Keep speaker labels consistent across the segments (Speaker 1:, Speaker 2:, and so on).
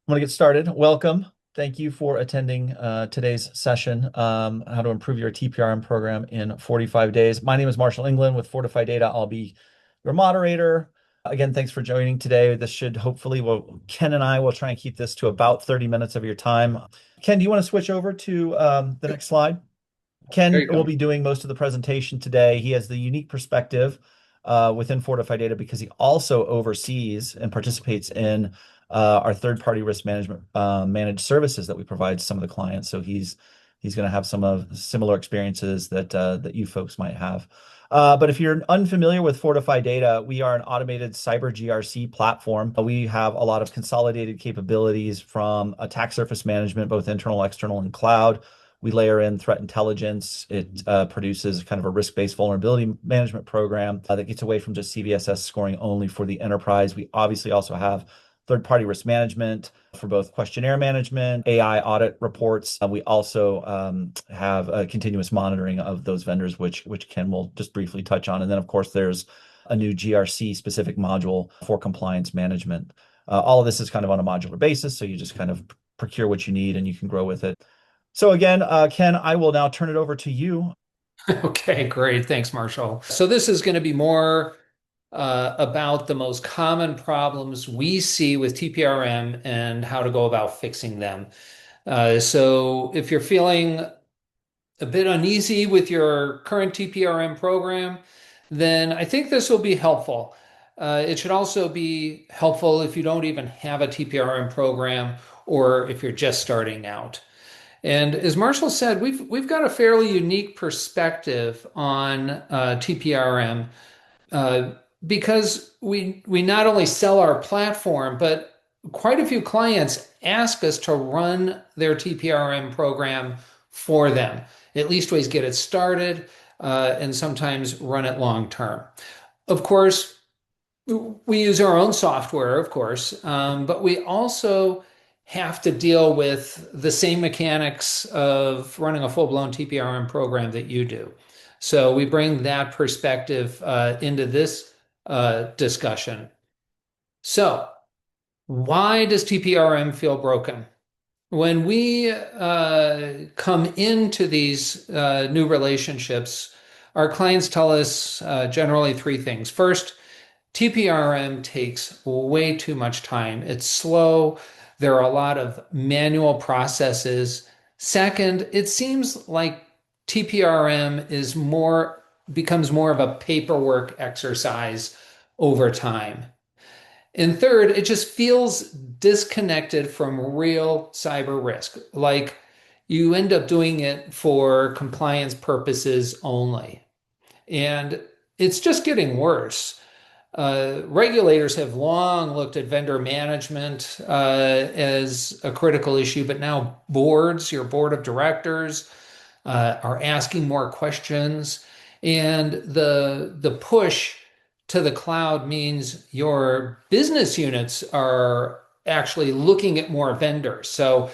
Speaker 1: I'm going to get started. Welcome. Thank you for attending today's session, How to Improve Your TPRM Program in 45 Days. My name is Marshall England with FortifyData. I'll be your moderator. Again, thanks for joining today. This should hopefully, Ken and I will try and keep this to about 30 minutes of your time. Ken, do you want to switch over to the next slide?
Speaker 2: There
Speaker 1: Ken
Speaker 2: you
Speaker 1: will
Speaker 2: go.
Speaker 1: be doing most of the presentation today. He has the unique perspective within FortifyData because he also oversees and participates in our third-party risk management managed services that we provide to some of the clients. So he's going to have some of similar experiences that you folks might have. But if you're unfamiliar with FortifyData, we are an automated cyber GRC platform. We have a lot of consolidated capabilities from attack surface management, both internal, external, and cloud. We layer in threat intelligence. It produces kind of a risk-based vulnerability management program that gets away from just CVSS scoring only for the enterprise. We obviously also have third-party risk management for both questionnaire management, AI audit reports. We also have a continuous monitoring of those vendors, which Ken will just briefly touch on. And then, of course, there's a new GRC specific module for compliance management. All of this is kind of on a modular basis, so you just kind of procure what you need and you can grow with it. So again, Ken, I will now turn it over to you.
Speaker 2: Okay, great. Thanks, Marshall. So this is going to be more about the most common problems we see with TPRM and how to go about fixing them. So if you're feeling a bit uneasy with your current TPRM program, then I think this will be helpful. It should also be helpful if you don't even have a TPRM program or if you're just starting out. And as Marshall said, we've got a fairly unique perspective on TPRM because we not only sell our platform, but quite a few clients ask us to run their TPRM program for them. At least ways get it started, and sometimes run it long term. Of course, we use our own software, of course, but we also have to deal with the same mechanics of running a full-blown TPRM program that you do. So we bring that perspective into this discussion. So why does TPRM feel broken? When we come into these new relationships, our clients tell us generally three things. First, TPRM takes way too much time. It's slow. There are a lot of manual processes. Second, it seems like TPRM becomes more of a paperwork exercise over time. And third, it just feels disconnected from real cyber risk. Like you end up doing it for compliance purposes only. And it's just getting worse. Regulators have long looked at vendor management as a critical issue, but now your board of directors, are asking more questions. And the push to the cloud means your business units are actually looking at more vendors. So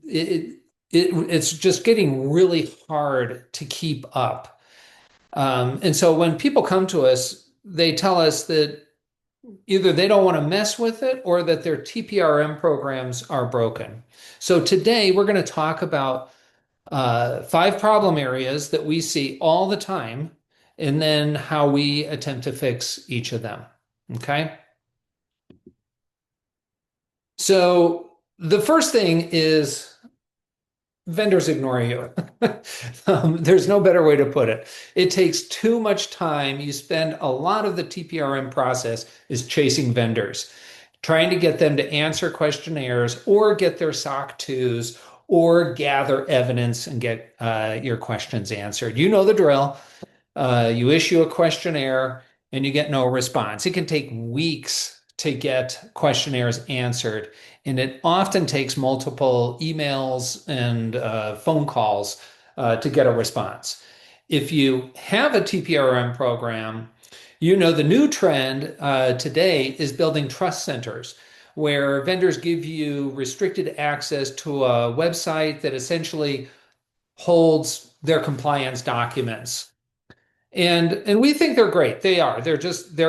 Speaker 2: it's just getting really hard to keep up. And so when people come to us, they tell us that either they don't want to mess with it or that their TPRM programs are broken. So today we're going to talk about five problem areas that we see all the time, and then how we attempt to fix each of them. Okay. So the first thing is vendors ignore you. There's no better way to put it. It takes too much time. You spend a lot of the TPRM process is chasing vendors, trying to get them to answer questionnaires or get their SOC 2s or gather evidence and get your questions answered. You know the drill. You issue a questionnaire and you get no response. It can take weeks to get questionnaires answered, and it often takes multiple emails and phone calls to get a response. If you have a TPRM program, you know the new trend today is building trust centers where vendors give you restricted access to a website that essentially holds their compliance documents. And we think they're great. They are. They're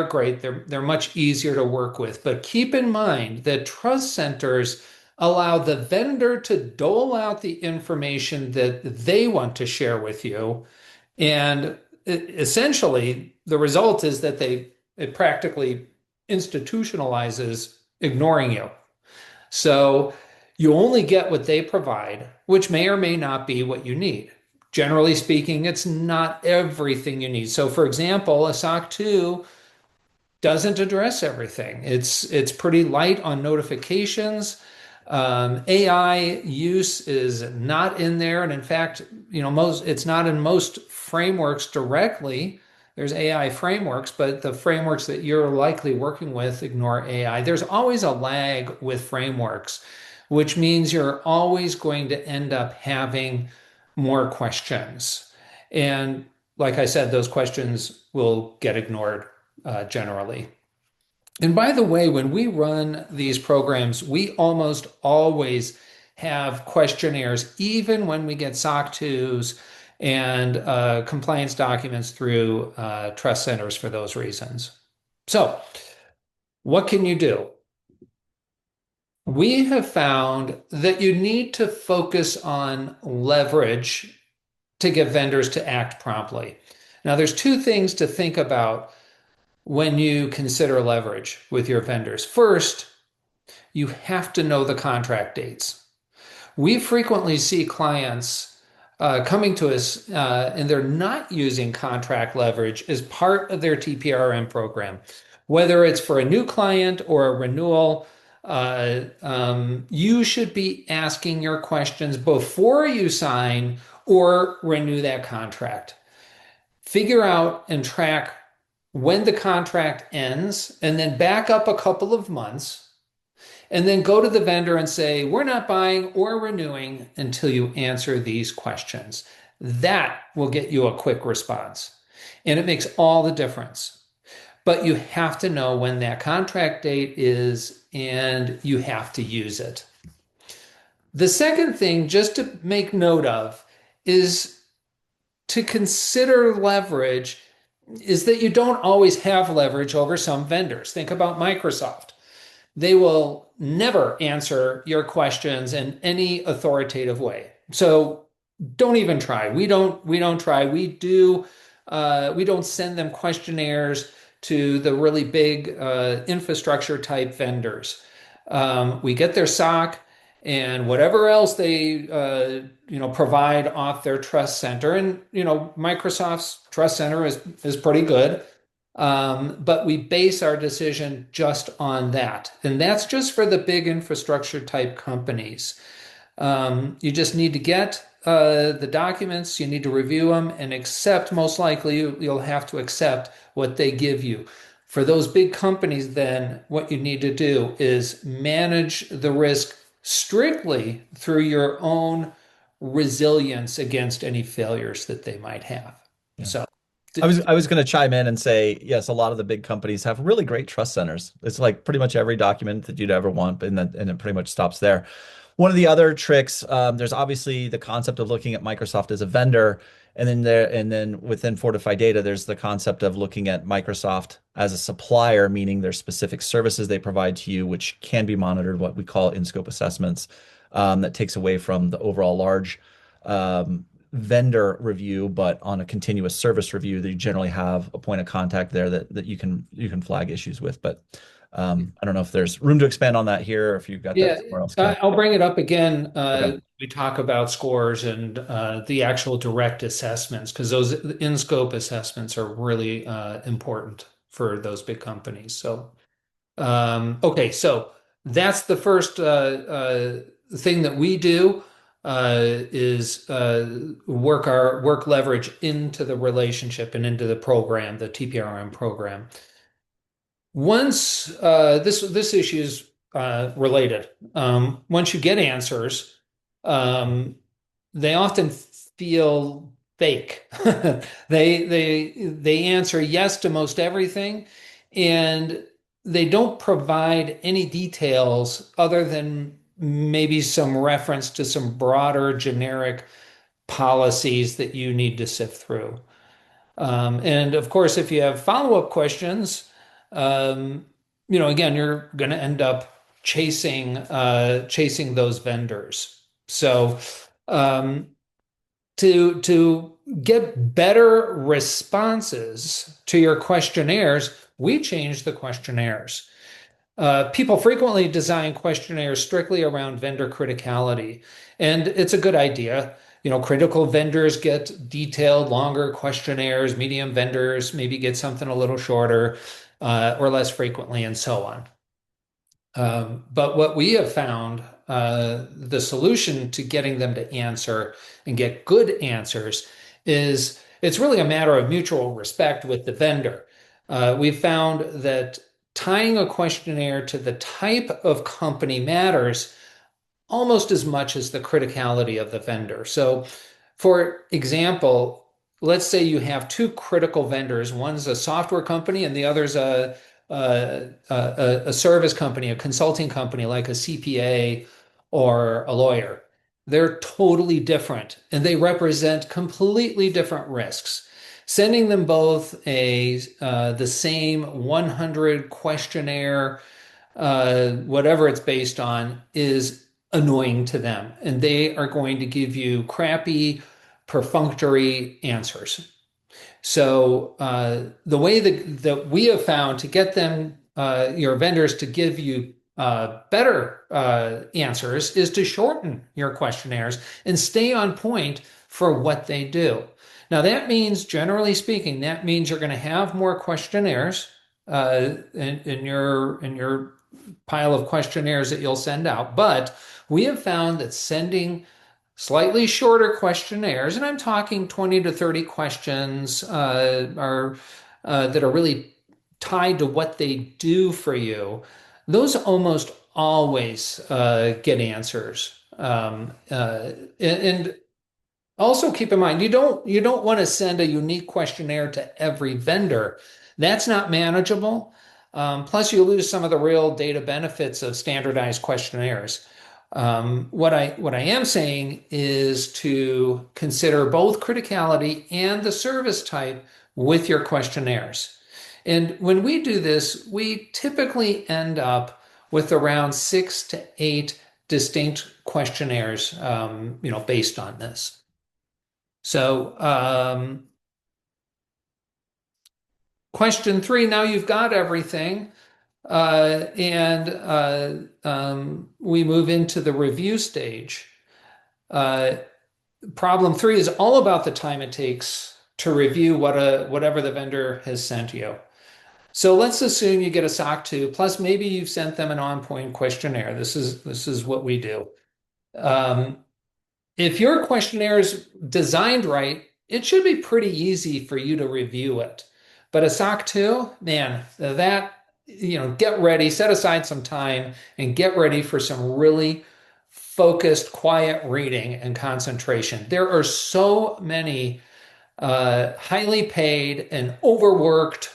Speaker 2: great. They're much easier to work with. But keep in mind that trust centers allow the vendor to dole out the information that they want to share with you. And essentially, the result is that it practically institutionalizes ignoring you. So you only get what they provide, which may or may not be what you need. Generally speaking, it's not everything you need. So, for example, a SOC 2 doesn't address everything. It's pretty light on notifications. AI use is not in there, and in fact, most it's not in most frameworks directly. There's AI frameworks, but the frameworks that you're likely working with ignore AI. There's always a lag with frameworks, which means you're always going to end up having more questions. And like I said, those questions will get ignored generally. And by the way, when we run these programs, we almost always have questionnaires, even when we get SOC 2s and compliance documents through trust centers for those reasons. So, what can you do? We have found that you need to focus on leverage to get vendors to act promptly. Now, there's two things to think about when you consider leverage with your vendors. First, you have to know the contract dates. We frequently see clients coming to us and they're not using contract leverage as part of their TPRM program, whether it's for a new client or a renewal. You should be asking your questions before you sign or renew that contract. Figure out and track when the contract ends, and then back up a couple of months, and then go to the vendor and say, we're not buying or renewing until you answer these questions. That will get you a quick response. And it makes all the difference. But you have to know when that contract date is, and you have to use it. The second thing, just to make note of, is to consider leverage is that you don't always have leverage over some vendors. Think about Microsoft. They will never answer your questions in any authoritative way. So don't even try. We don't try. We don't send them questionnaires to the really big infrastructure type vendors. We get their SOC and whatever else they provide off their trust center. And Microsoft's trust center is pretty good. But we base our decision just on that. And that's just for the big infrastructure type companies. You just need to get the documents, you need to review them and accept, most likely you'll have to accept what they give you. For those big companies, then what you need to do is manage the risk strictly through your own resilience against any failures that they might have.
Speaker 1: Yeah.
Speaker 2: So,
Speaker 1: I was going to chime in and say, yes, a lot of the big companies have really great trust centers. It's like pretty much every document that you'd ever want, and it pretty much stops there. One of the other tricks, there's obviously the concept of looking at Microsoft as a vendor, and then within FortifyData, there's the concept of looking at Microsoft as a supplier, meaning there's specific services they provide to you, which can be monitored, what we call in-scope assessments, that takes away from the overall large vendor review, but on a continuous service review, that you generally have a point of contact there that you can flag issues with. But I don't know if there's room to expand on that here, or if you've got that
Speaker 2: yeah,
Speaker 1: somewhere else, Ken.
Speaker 2: I'll bring it up again.
Speaker 1: Okay.
Speaker 2: We talk about scores and the actual direct assessments, because those in-scope assessments are really important for those big companies. So, okay, so that's the first thing that we do is work leverage into the relationship and into the program, the TPRM program. Once this issue is related, once you get answers, um, they often feel fake. They answer yes to most everything, and they don't provide any details other than maybe some reference to some broader generic policies that you need to sift through. And of course, if you have follow-up questions, um, again, you're going to end up chasing those vendors. So um, to get better responses to your questionnaires, we changed the questionnaires. People frequently design questionnaires strictly around vendor criticality, and it's a good idea. Critical vendors get detailed, longer questionnaires. Medium vendors maybe get something a little shorter, or less frequently, and so on. But what we have found, the solution to getting them to answer and get good answers is it's really a matter of mutual respect with the vendor. We've found that tying a questionnaire to the type of company matters almost as much as the criticality of the vendor. So, for example, let's say you have two critical vendors. One's a software company and the other's a service company, a consulting company like a CPA or a lawyer. They're totally different and they represent completely different risks. Sending them both the same 100 questionnaire, whatever it's based on, is annoying to them, and they are going to give you crappy, perfunctory answers. So the way that we have found to get them, your vendors, to give you better answers is to shorten your questionnaires and stay on point for what they do. Now, that means, generally speaking, that means you're going to have more questionnaires in your pile of questionnaires that you'll send out. But we have found that sending slightly shorter questionnaires, and I'm talking 20 to 30 questions, that are really tied to what they do for you, those almost always get answers. And also keep in mind, you don't want to send a unique questionnaire to every vendor. That's not manageable. Plus, you lose some of the real data benefits of standardized questionnaires. What I am saying is to consider both criticality and the service type with your questionnaires. And when we do this, we typically end up with around 6 to 8 distinct questionnaires, based on this. So, question 3, now you've got everything. And we move into the review stage. Uh, Problem 3 is all about the time it takes to review whatever the vendor has sent you. So let's assume you get a SOC 2, plus maybe you've sent them an on-point questionnaire. This is what we do. Um, if your questionnaire is designed right, it should be pretty easy for you to review it. But a SOC 2, man, get ready, set aside some time and get ready for some really focused, quiet reading and concentration. There are so many highly paid and overworked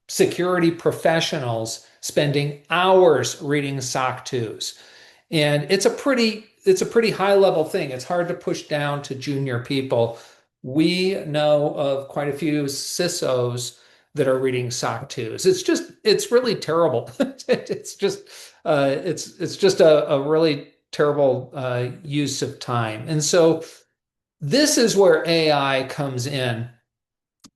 Speaker 2: security professionals spending hours reading SOC 2s. And it's a pretty high level thing. It's hard to push down to junior people. We know of quite a few CISOs that are reading SOC 2s. It's really terrible. It's just a really terrible use of time. And so this is where AI comes in.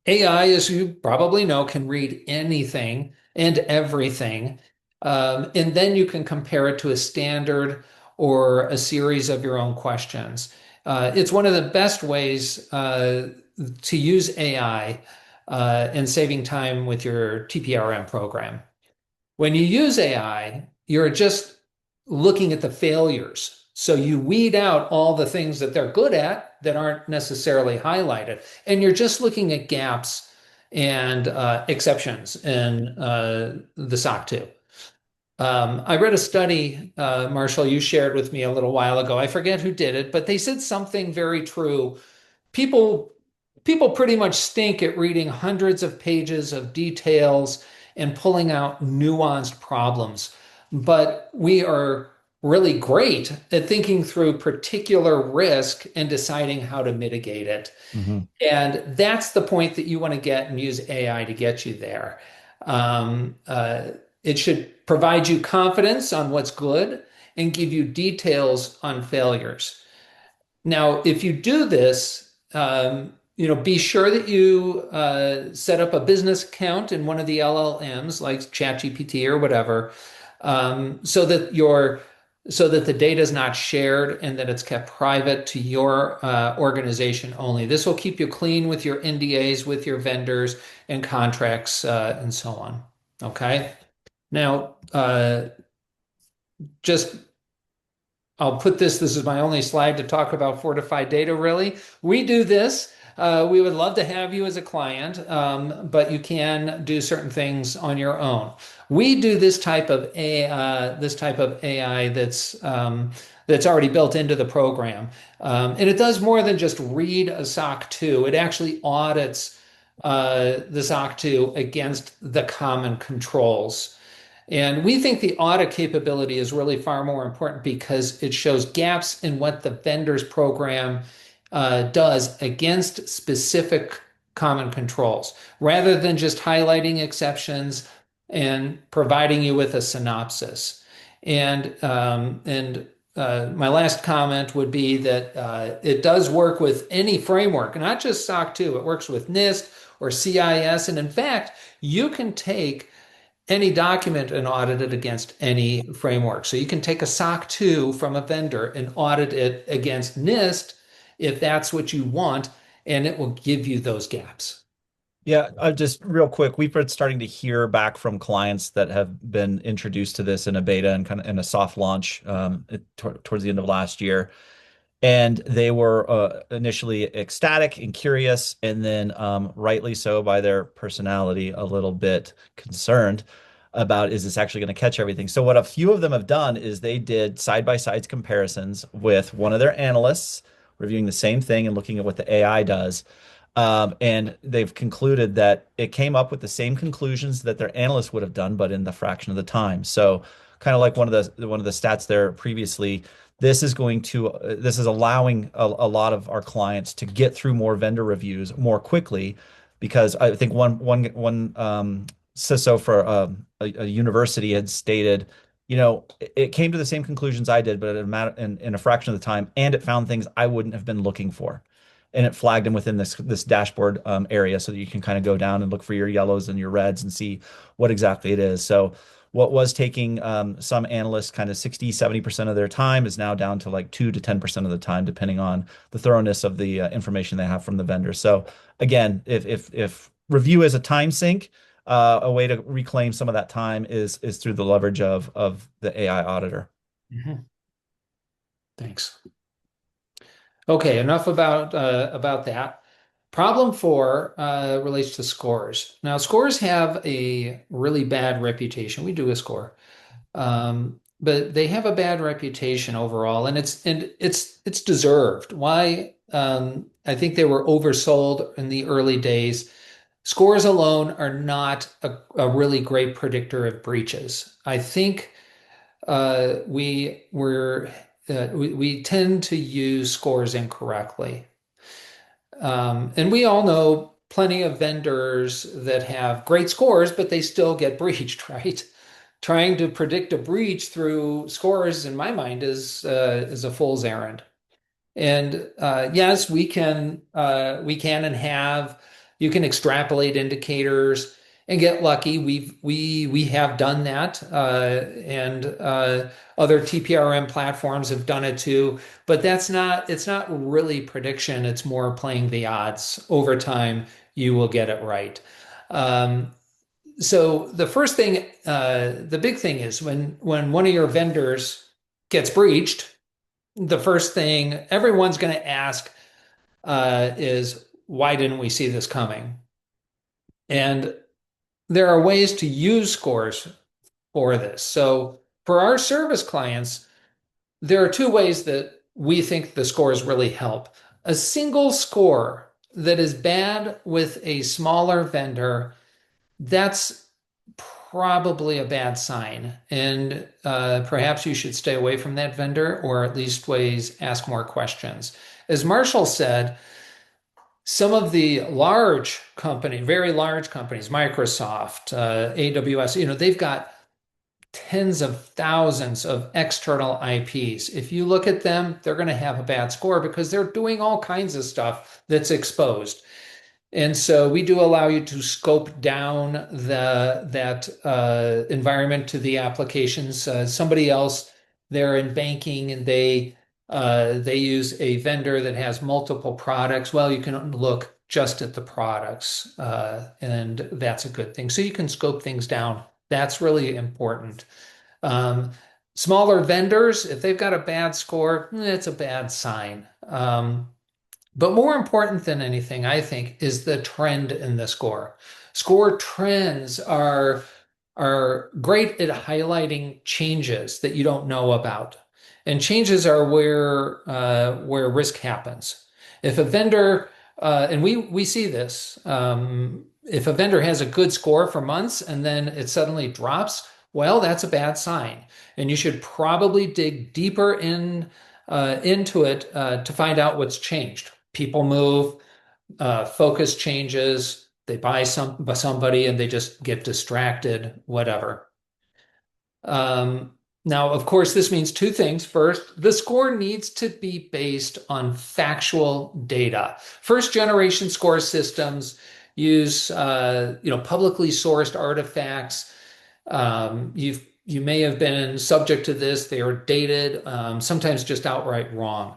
Speaker 2: AI, as you probably know, can read anything and everything. And then you can compare it to a standard or a series of your own questions. It's one of the best ways to use AI and saving time with your TPRM program. When you use AI, you're just looking at the failures. So you weed out all the things that they're good at that aren't necessarily highlighted. And you're just looking at gaps and exceptions in the SOC 2. I read a study, Marshall, you shared with me a little while ago. I forget who did it, but they said something very true. People people pretty much stink at reading hundreds of pages of details and pulling out nuanced problems. But we are really great at thinking through particular risk and deciding how to mitigate it.
Speaker 1: Mhm.
Speaker 2: And that's the point that you want to get and use AI to get you there. Um, uh, It should provide you confidence on what's good and give you details on failures. Now, if you do this, be sure that you set up a business account in one of the LLMs like ChatGPT or whatever, so that the data is not shared and that it's kept private to your organization only. This will keep you clean with your NDAs, with your vendors and contracts, and so on. Okay. Now, just I'll put this is my only slide to talk about Fortified Data, really. We do this. We would love to have you as a client, but you can do certain things on your own. We do this type of AI that's already built into the program. And it does more than just read a SOC 2. It actually audits the SOC 2 against the common controls. And we think the audit capability is really far more important because it shows gaps in what the vendor's program does against specific common controls, rather than just highlighting exceptions and providing you with a synopsis. And my last comment would be that it does work with any framework, not just SOC 2. It works with NIST or CIS. And in fact, you can take any document and audit it against any framework. So you can take a SOC 2 from a vendor and audit it against NIST if that's what you want, and it will give you those gaps.
Speaker 1: Yeah, just real quick, we've been starting to hear back from clients that have been introduced to this in a beta and kind of in a soft launch towards the end of last year. And they were initially ecstatic and curious, and then rightly so by their personality, a little bit concerned about is this actually going to catch everything? So what a few of them have done is they did side-by-side comparisons with one of their analysts reviewing the same thing and looking at what the AI does. And they've concluded that it came up with the same conclusions that their analysts would have done, but in the fraction of the time. So kind of like one of the stats there previously, this is allowing a lot of our clients to get through more vendor reviews more quickly, because I think one CISO for a university had stated, it came to the same conclusions I did, but in a fraction of the time, and it found things I wouldn't have been looking for. And it flagged them within this dashboard area so that you can kind of go down and look for your yellows and your reds and see what exactly it is. So what was taking some analysts kind of 60-70% of their time is now down to like 2 to 10% of the time, depending on the thoroughness of the information they have from the vendor. So again, if review is a time sink, a way to reclaim some of that time is through the leverage of the AI auditor.
Speaker 2: Mhm. Thanks. Okay, enough about that. Problem four relates to scores. Now, scores have a really bad reputation. We do a score, but they have a bad reputation overall, and it's deserved. Why? I think they were oversold in the early days. Scores alone are not a really great predictor of breaches. I think we tend to use scores incorrectly. And we all know plenty of vendors that have great scores, but they still get breached, right? Trying to predict a breach through scores, in my mind, is a fool's errand. And yes, we can and have you can extrapolate indicators and get lucky. We have done that, and other TPRM platforms have done it too. But it's not really prediction. It's more playing the odds. Over time, you will get it right. So the big thing is when one of your vendors gets breached, the first thing everyone's going to ask is, why didn't we see this coming? And there are ways to use scores for this. So for our service clients, there are two ways that we think the scores really help. A single score that is bad with a smaller vendor, that's probably a bad sign. And perhaps you should stay away from that vendor, or at least ask more questions. As Marshall said, some of the very large companies, Microsoft, AWS, they've got tens of thousands of external IPs. If you look at them, they're going to have a bad score because they're doing all kinds of stuff that's exposed. And so we do allow you to scope down that environment to the applications. Somebody else, they're in banking and they use a vendor that has multiple products. Well, you can look just at the products, and that's a good thing. So you can scope things down. That's really important. Um, Smaller vendors, if they've got a bad score, it's a bad sign. But more important than anything, I think, is the trend in the score. Score trends are great at highlighting changes that you don't know about. And changes are where risk happens. If a vendor, and we see this, if a vendor has a good score for months and then it suddenly drops, well, that's a bad sign. And you should probably dig deeper into it to find out what's changed. People move, focus changes, they buy somebody and they just get distracted, whatever. Um, Now, of course, this means two things. First, the score needs to be based on factual data. First generation score systems use publicly sourced artifacts. You may have been subject to this. They are dated, sometimes just outright wrong.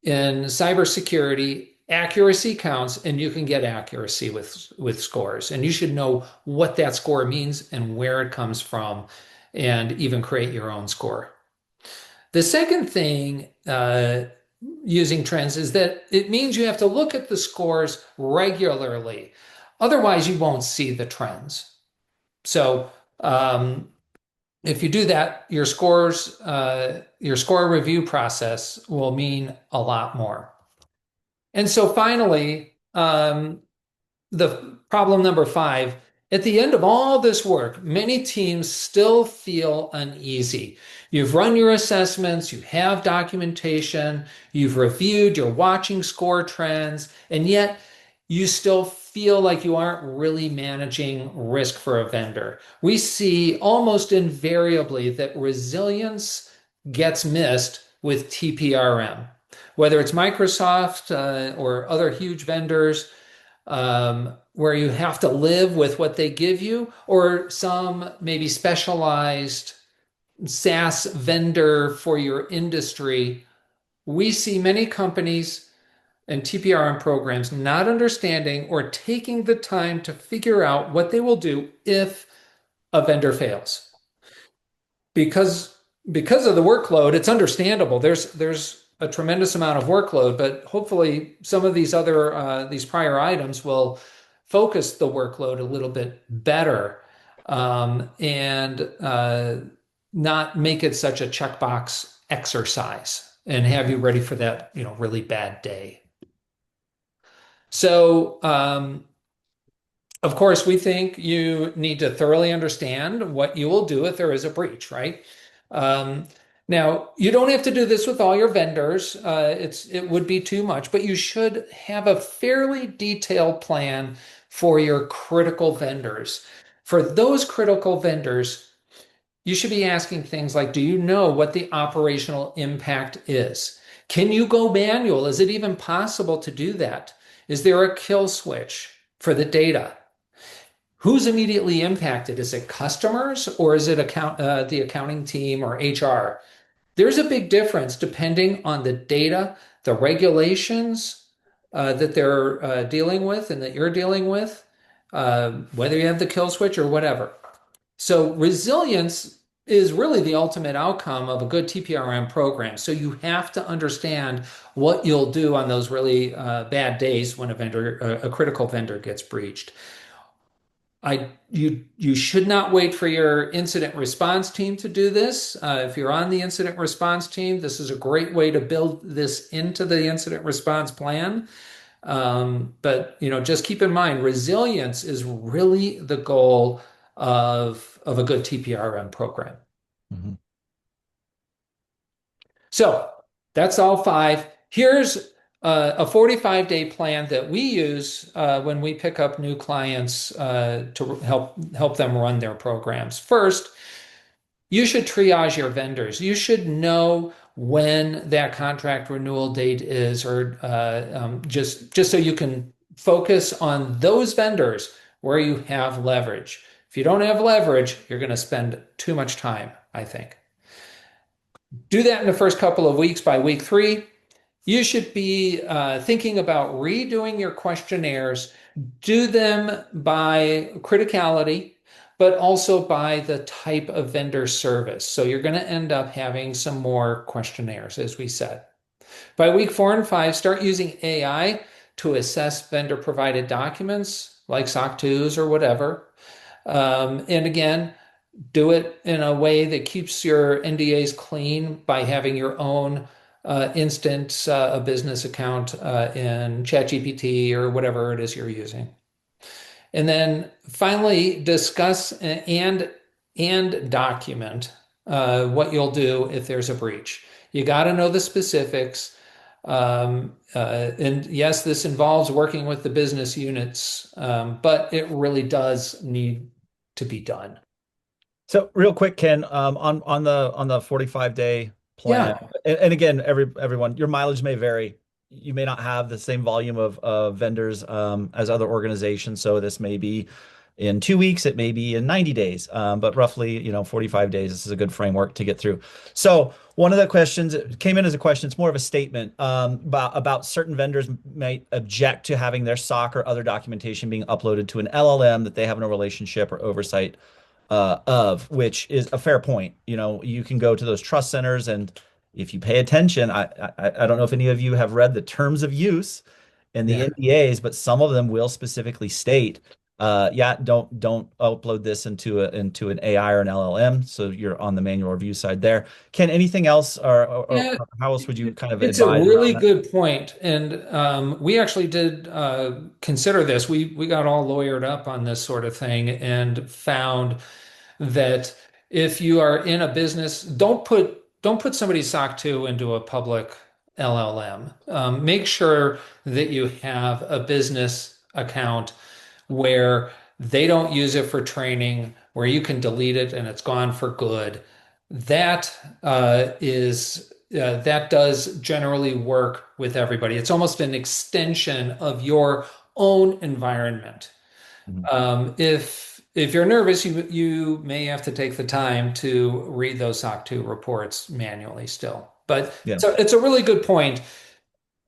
Speaker 2: In cybersecurity, accuracy counts, and you can get accuracy with scores. And you should know what that score means and where it comes from, and even create your own score. The second thing using trends is that it means you have to look at the scores regularly. Otherwise, you won't see the trends. So if you do that, your score review process will mean a lot more. And so finally, the problem number 5, at the end of all this work, many teams still feel uneasy. You've run your assessments, you have documentation, you've reviewed, you're watching score trends, and yet you still feel like you aren't really managing risk for a vendor. We see almost invariably that resilience gets missed with TPRM, whether it's Microsoft or other huge vendors, where you have to live with what they give you, or some maybe specialized SaaS vendor for your industry. We see many companies and TPRM programs not understanding or taking the time to figure out what they will do if a vendor fails. Because of the workload, it's understandable. There's a tremendous amount of workload, but hopefully some of these prior items will focus the workload a little bit better, and not make it such a checkbox exercise and have you ready for that, really bad day. So, of course, we think you need to thoroughly understand what you will do if there is a breach, right? Um, Now, you don't have to do this with all your vendors. It would be too much, but you should have a fairly detailed plan for your critical vendors. For those critical vendors, you should be asking things like, do you know what the operational impact is? Can you go manual? Is it even possible to do that? Is there a kill switch for the data? Who's immediately impacted? Is it customers or is it the accounting team or HR? There's a big difference depending on the data, the regulations that they're dealing with and that you're dealing with, whether you have the kill switch or whatever. So resilience is really the ultimate outcome of a good TPRM program. So you have to understand what you'll do on those really bad days when a critical vendor gets breached. You should not wait for your incident response team to do this. If you're on the incident response team, this is a great way to build this into the incident response plan. But just keep in mind, resilience is really the goal of a good TPRM program.
Speaker 1: Mm-hmm.
Speaker 2: So that's all 5. Here's a 45-day plan that we use when we pick up new clients to help them run their programs. First, you should triage your vendors. You should know when that contract renewal date is, or just so you can focus on those vendors where you have leverage. If you don't have leverage, you're going to spend too much time, I think. Do that in the first couple of weeks. By week three, you should be thinking about redoing your questionnaires. Do them by criticality, but also by the type of vendor service. So you're going to end up having some more questionnaires, as we said. By week 4 and 5, start using AI to assess vendor provided documents like SOC 2s or whatever. And again, do it in a way that keeps your NDAs clean by having your own instance, a business account in ChatGPT or whatever it is you're using. And then finally, discuss and document what you'll do if there's a breach. You got to know the specifics. And yes, this involves working with the business units, but it really does need to be done.
Speaker 1: So real quick, Ken, on the 45-day plan,
Speaker 2: Yeah.
Speaker 1: and again, everyone, your mileage may vary. You may not have the same volume of vendors as other organizations. So this may be in 2 weeks, it may be in 90 days, but roughly, 45 days. This is a good framework to get through. So one of the questions it came in as a question. It's more of a statement about certain vendors might object to having their SOC or other documentation being uploaded to an LLM that they have no relationship or oversight of, which is a fair point. You can go to those trust centers, and if you pay attention, I don't know if any of you have read the terms of use and the
Speaker 2: Yeah.
Speaker 1: NDAs, but some of them will specifically state, yeah, don't upload this into an AI or an LLM. So you're on the manual review side there. Ken, anything else, or
Speaker 2: Yeah,
Speaker 1: how else would you kind of
Speaker 2: it's a
Speaker 1: advise around
Speaker 2: really
Speaker 1: that?
Speaker 2: good point. And we actually did consider this. We got all lawyered up on this sort of thing and found that if you are in a business, don't put somebody's SOC 2 into a public LLM. Make sure that you have a business account where they don't use it for training, where you can delete it and it's gone for good. That that does generally work with everybody. It's almost an extension of your own environment.
Speaker 1: Mhm.
Speaker 2: If you're nervous, you may have to take the time to read those SOC 2 reports manually still. But
Speaker 1: Yeah.
Speaker 2: so it's a really good point.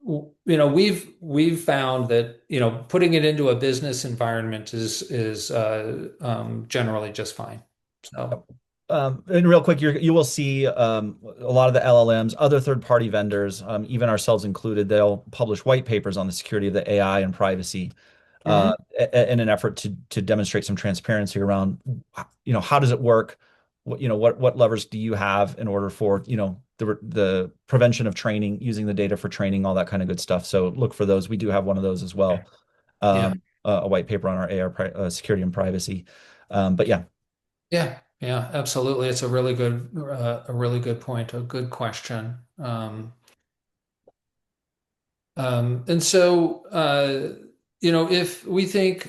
Speaker 2: We've found that putting it into a business environment is generally just fine. So
Speaker 1: And real quick, you will see a lot of the LLMs, other third-party vendors, even ourselves included, they'll publish white papers on the security of the AI and privacy
Speaker 2: mhm.
Speaker 1: in an effort to demonstrate some transparency around, how does it work? What levers do you have in order for, the prevention of training, using the data for training, all that kind of good stuff. So look for those. We do have one of those as well,
Speaker 2: Yeah,
Speaker 1: a white paper on our security and privacy. But yeah.
Speaker 2: yeah, absolutely. It's a really good point, a good question. And so, if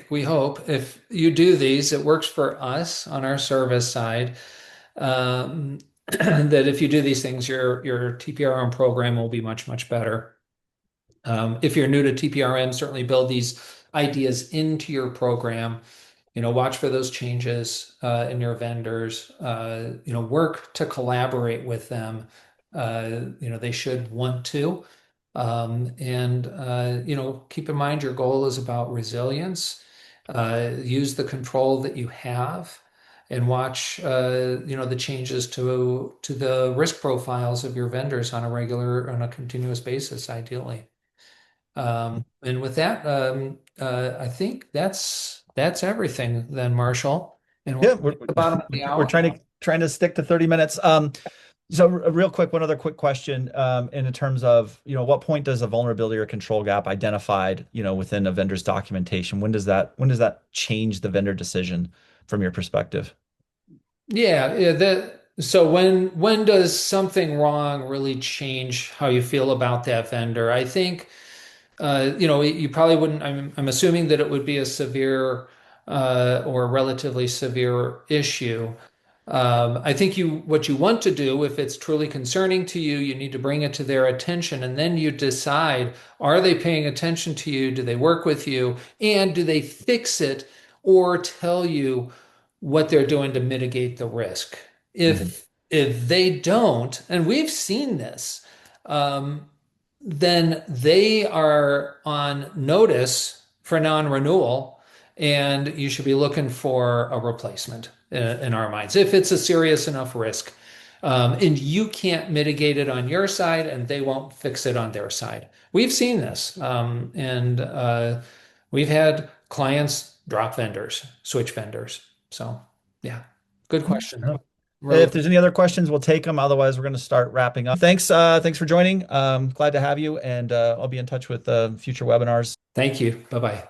Speaker 2: we hope if you do these, it works for us on our service side. Um, that if you do these things, your TPRM program will be much, much better. If you're new to TPRM, certainly build these ideas into your program. Watch for those changes in your vendors. Work to collaborate with them. They should want to. And keep in mind your goal is about resilience. Use the control that you have and watch the changes to the risk profiles of your vendors on a continuous basis, ideally. And with that, I think that's everything then, Marshall. And we're
Speaker 1: Yeah,
Speaker 2: at the bottom of the
Speaker 1: we're
Speaker 2: hour.
Speaker 1: trying to stick to 30 minutes. So real quick, one other quick question, in terms of, what point does a vulnerability or control gap identified, within a vendor's documentation? When does that change the vendor decision from your perspective?
Speaker 2: Yeah. So when does something wrong really change how you feel about that vendor? I think you probably wouldn't. I'm assuming that it would be a severe or relatively severe issue. I think what you want to do, if it's truly concerning to you, you need to bring it to their attention, and then you decide, are they paying attention to you? Do they work with you? And do they fix it or tell you what they're doing to mitigate the risk?
Speaker 1: Mhm.
Speaker 2: If they don't, and we've seen this, um, then they are on notice for non-renewal, and you should be looking for a replacement in our minds if it's a serious enough risk. And you can't mitigate it on your side, and they won't fix it on their side. We've seen this, and we've had clients drop vendors, switch vendors. So, yeah, good question.
Speaker 1: Yeah.
Speaker 2: Really,
Speaker 1: If there's any other questions, we'll take them. Otherwise, we're going to start wrapping up. Thanks for joining. Glad to have you, and I'll be in touch with future webinars.
Speaker 2: thank you. Bye bye.